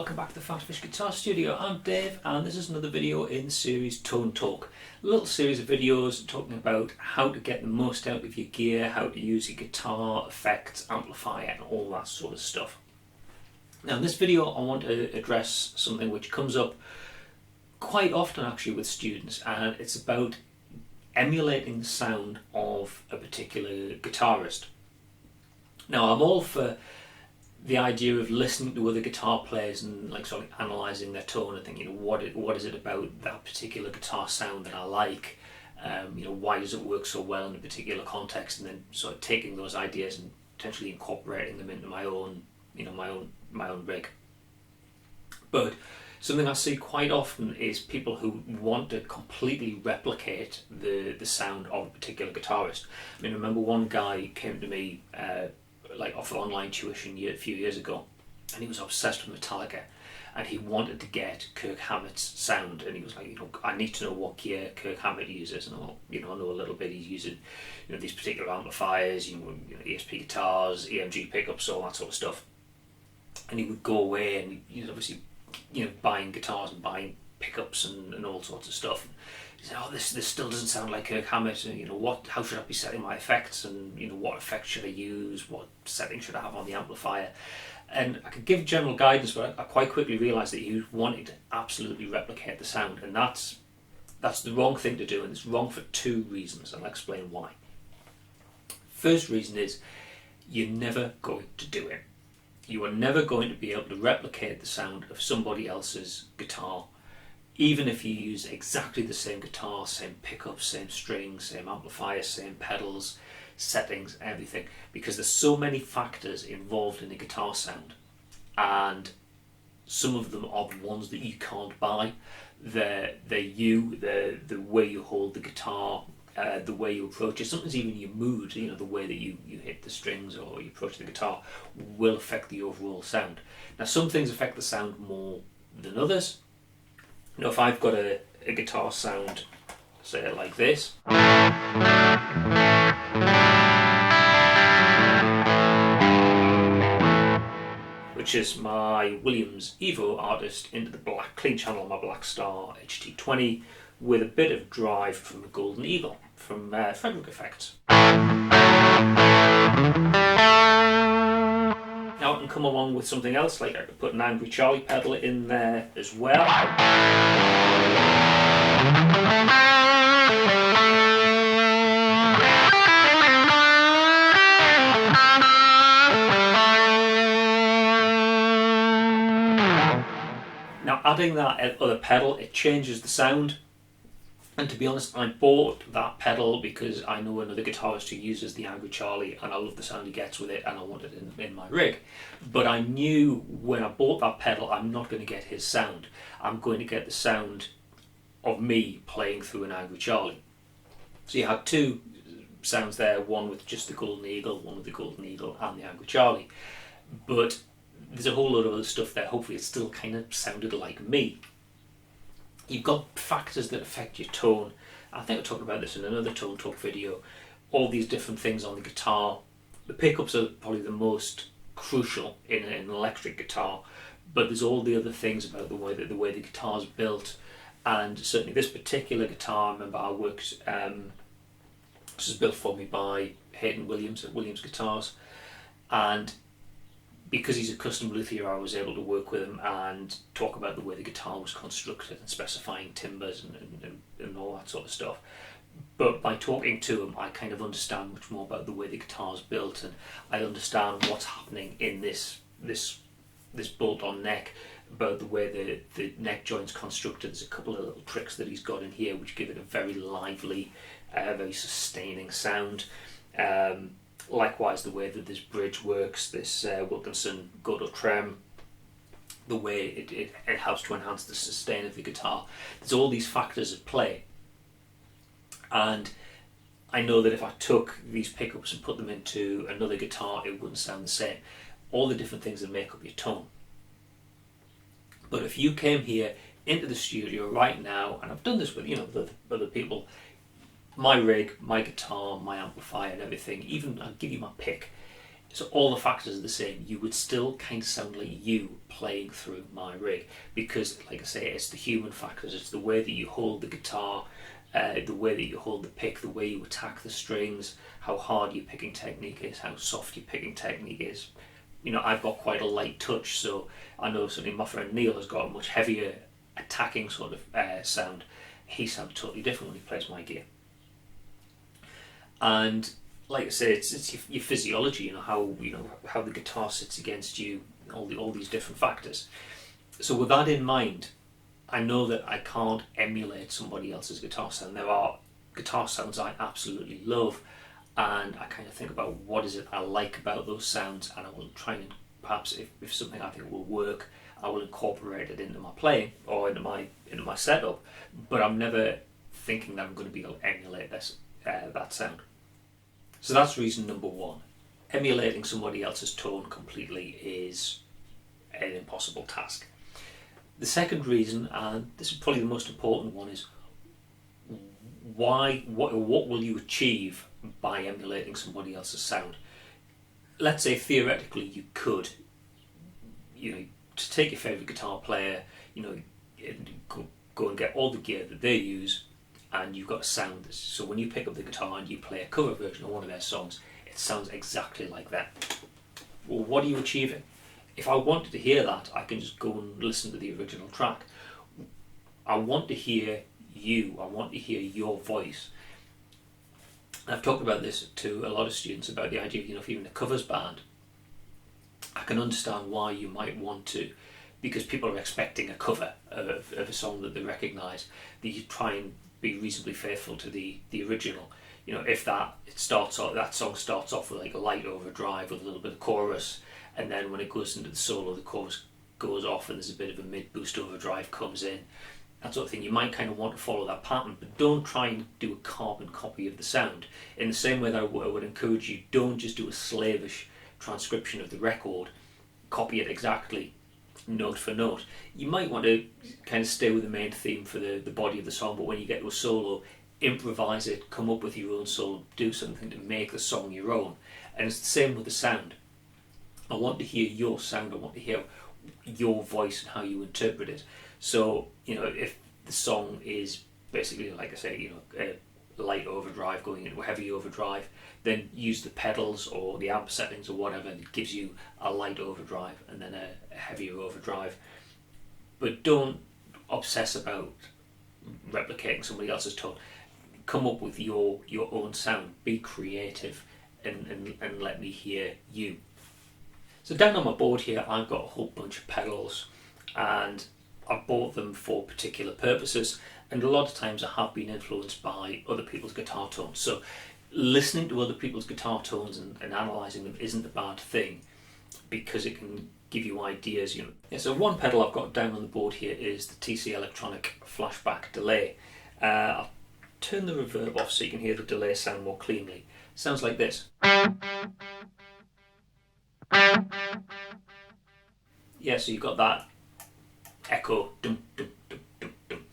welcome back to the PhatPhish Guitar Studio. I'm Dave and this is another video in the series Tone Talk. A little series of videos talking about how to get the most out of your gear, how to use your guitar, effects, amplifier and all that sort of stuff. Now in this video I want to address something which comes up quite often actually with students, and it's about emulating the sound of a particular guitarist. Now I'm all for the idea of listening to other guitar players and like sort of analysing their tone and thinking, what is it about that particular guitar sound that I like? Why does it work so well in a particular context? And then sort of taking those ideas and potentially incorporating them into my own, my own rig. But something I see quite often is people who want to completely replicate the sound of a particular guitarist. I remember one guy came to me like off online tuition a few years ago, and he was obsessed with Metallica and he wanted to get Kirk Hammett's sound, and he was like, I need to know what gear Kirk Hammett uses, and I know a little bit. He's using these particular amplifiers, ESP guitars, EMG pickups, all that sort of stuff. And he would go away and he's obviously buying guitars and buying pickups and all sorts of stuff. He said, this still doesn't sound like Kirk Hammett, and how should I be setting my effects, and what effects should I use, what settings should I have on the amplifier? And I could give general guidance, but I quite quickly realised that he was wanting to absolutely replicate the sound, and that's the wrong thing to do, and it's wrong for two reasons, and I'll explain why. First reason is you're never going to do it. You are never going to be able to replicate the sound of somebody else's guitar, even if you use exactly the same guitar, same pickups, same strings, same amplifier, same pedals, settings, everything, because there's so many factors involved in a guitar sound, and some of them are the ones that you can't buy. The way you hold the guitar, the way you approach it, sometimes even your mood, the way that you hit the strings or you approach the guitar will affect the overall sound. Now some things affect the sound more than others. If I've got a guitar sound, say like this, which is my Williams Evo Artist into the black clean channel, my Black Star HT20, with a bit of drive from a Golden Eagle from Frederick Effects. Now I can come along with something else, like I could put an Angry Charlie pedal in there as well. Now adding that other pedal, it changes the sound. And to be honest, I bought that pedal because I know another guitarist who uses the Angry Charlie and I love the sound he gets with it and I want it in my rig. But I knew when I bought that pedal I'm not going to get his sound. I'm going to get the sound of me playing through an Angry Charlie. So you had two sounds there, one with just the Golden Eagle, one with the Golden Eagle and the Angry Charlie. But there's a whole lot of other stuff there. Hopefully it still kind of sounded like me. You've got factors that affect your tone. I think I talked about this in another Tone Talk video. All these different things on the guitar. The pickups are probably the most crucial in an electric guitar, but there's all the other things about the way the guitar's built. And certainly this particular guitar, I remember I worked, this was built for me by Hayden Williams at Williams Guitars, and because he's a custom luthier, I was able to work with him and talk about the way the guitar was constructed and specifying timbers and all that sort of stuff. But by talking to him, I kind of understand much more about the way the guitar's built, and I understand what's happening in this bolt-on neck, about the way the neck joint's constructed. There's a couple of little tricks that he's got in here which give it a very lively, very sustaining sound. Likewise, the way that this bridge works, this Wilkinson Godot trem, the way it helps to enhance the sustain of the guitar. There's all these factors at play, and I know that if I took these pickups and put them into another guitar, it wouldn't sound the same. All the different things that make up your tone. But if you came here into the studio right now, and I've done this with the other people, my rig, my guitar, my amplifier and everything, even I'll give you my pick. So all the factors are the same. You would still kind of sound like you playing through my rig, because, like I say, it's the human factors. It's the way that you hold the guitar, the way that you hold the pick, the way you attack the strings, how hard your picking technique is, how soft your picking technique is. You know, I've got quite a light touch, so I know certainly my friend Neil has got a much heavier attacking sort of sound. He sounds totally different when he plays my gear. And like I say, it's your physiology, you know how the guitar sits against you, all these different factors. So with that in mind, I know that I can't emulate somebody else's guitar sound. There are guitar sounds I absolutely love, and I kind of think about what is it I like about those sounds, and I will try and perhaps if something I think will work, I will incorporate it into my playing or into my setup. But I'm never thinking that I'm going to be able to emulate that sound. So that's reason number one. Emulating somebody else's tone completely is an impossible task. The second reason, and this is probably the most important one, is what will you achieve by emulating somebody else's sound? Let's say theoretically you could, to take your favourite guitar player, go and get all the gear that they use, and you've got a sound. So when you pick up the guitar and you play a cover version of one of their songs, it sounds exactly like that. Well, what are you achieving? If I wanted to hear that, I can just go and listen to the original track. I want to hear you. I want to hear your voice. I've talked about this to a lot of students about the idea of, if you're in a covers band, I can understand why you might want to, because people are expecting a cover of a song that they recognise, that you try and be reasonably faithful to the original. If that song starts off with like a light overdrive with a little bit of chorus, and then when it goes into the solo, the chorus goes off and there's a bit of a mid boost overdrive comes in, that sort of thing. You might kind of want to follow that pattern, but don't try and do a carbon copy of the sound. In the same way that I would encourage you, don't just do a slavish transcription of the record, copy it exactly note for note. You might want to kind of stay with the main theme for the body of the song, but when you get to a solo, improvise it, come up with your own solo, do something to make the song your own. And it's the same with the sound. I want to hear your sound, I want to hear your voice and how you interpret it. So, if the song is basically, like I say, a light overdrive going into a heavy overdrive, then use the pedals or the amp settings or whatever that gives you a light overdrive and then a heavier overdrive. But don't obsess about replicating somebody else's tone. Come up with your own sound. Be creative and let me hear you. So down on my board here, I've got a whole bunch of pedals, and I bought them for particular purposes, and a lot of times I have been influenced by other people's guitar tones. So listening to other people's guitar tones and analysing them isn't a bad thing, because it can give you ideas. So one pedal I've got down on the board here is the TC Electronic Flashback Delay. I'll turn the reverb off so you can hear the delay sound more cleanly. It sounds like this. Yeah, so you've got that echo. Dum, dum, dum, dum, dum.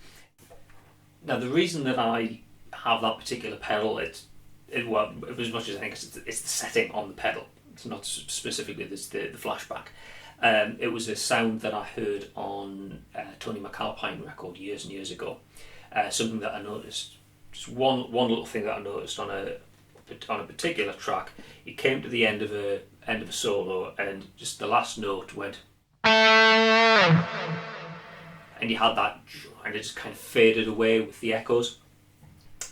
Now the reason that I have that particular pedal, as much as I think it's the setting on the pedal. It's not specifically the flashback. It was a sound that I heard on Tony McAlpine record years and years ago. Something that I noticed, just one little thing that I noticed on a particular track. It came to the end of a solo, and just the last note went, and you had that, and it just kind of faded away with the echoes.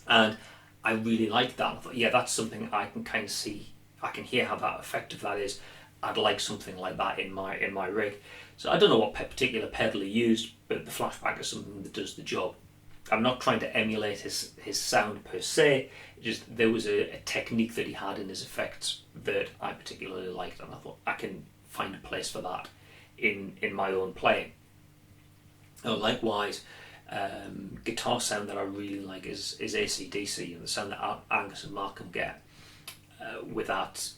And I really liked that. I thought, yeah, that's something I can kind of see. I can hear how that effective that is. I'd like something like that in my rig. So I don't know what particular pedal he used, but the flashback is something that does the job. I'm not trying to emulate his sound per se. Just there was a technique that he had in his effects that I particularly liked, and I thought I can find a place for that in my own playing. Likewise, guitar sound that I really like is AC/DC, and the sound that Angus and Malcolm get with that.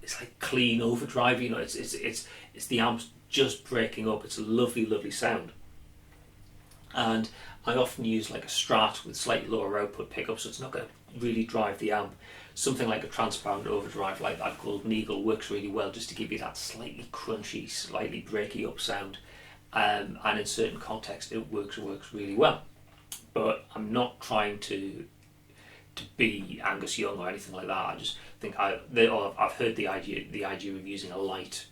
It's like clean overdrive. It's the amps just breaking up. It's a lovely sound. And I often use like a Strat with slightly lower output pickup, so it's not going to really drive the amp. something like a transparent overdrive like that Golden Eagle works really well just to give you that slightly crunchy, slightly breaky up sound, and in certain contexts it works really well. But I'm not trying to be Angus Young or anything like that. I just think I've heard the idea of using a light,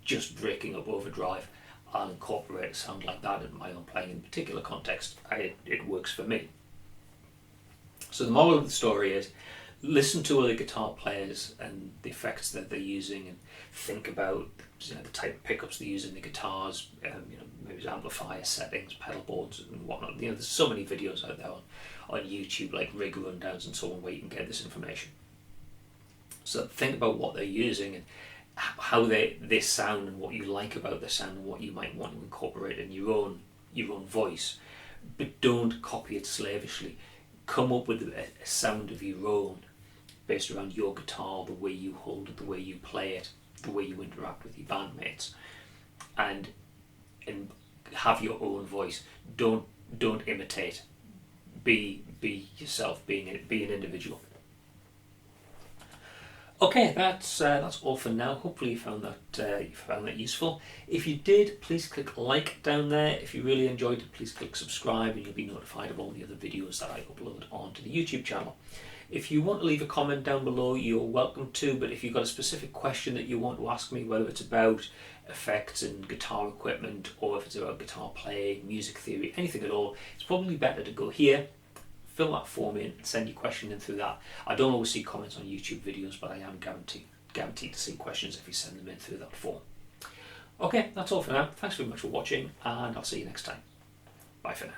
just breaking up overdrive and incorporate a sound like that in my own playing in a particular context. It works for me. So the moral of the story is, listen to other guitar players and the effects that they're using, and think about the type of pickups they use in the guitars, maybe amplifier settings, pedal boards and whatnot. There's so many videos out there on YouTube, like rig rundowns and so on, where you can get this information. So think about what they're using and how they sound, and what you like about the sound, and what you might want to incorporate in your own voice. But don't copy it slavishly. Come up with a sound of your own, based around your guitar, the way you hold it, the way you play it, the way you interact with your bandmates, and have your own voice. Don't imitate. Be yourself. Be an individual. Okay, that's all for now. Hopefully you found that useful. If you did, please click like down there. If you really enjoyed it, please click subscribe, and you'll be notified of all the other videos that I upload onto the YouTube channel. If you want to leave a comment down below, you're welcome to, but if you've got a specific question that you want to ask me, whether it's about effects and guitar equipment, or if it's about guitar playing, music theory, anything at all, it's probably better to go here, fill that form in, and send your question in through that. I don't always see comments on YouTube videos, but I am guaranteed to see questions if you send them in through that form. Okay, that's all for now. Thanks very much for watching, and I'll see you next time. Bye for now.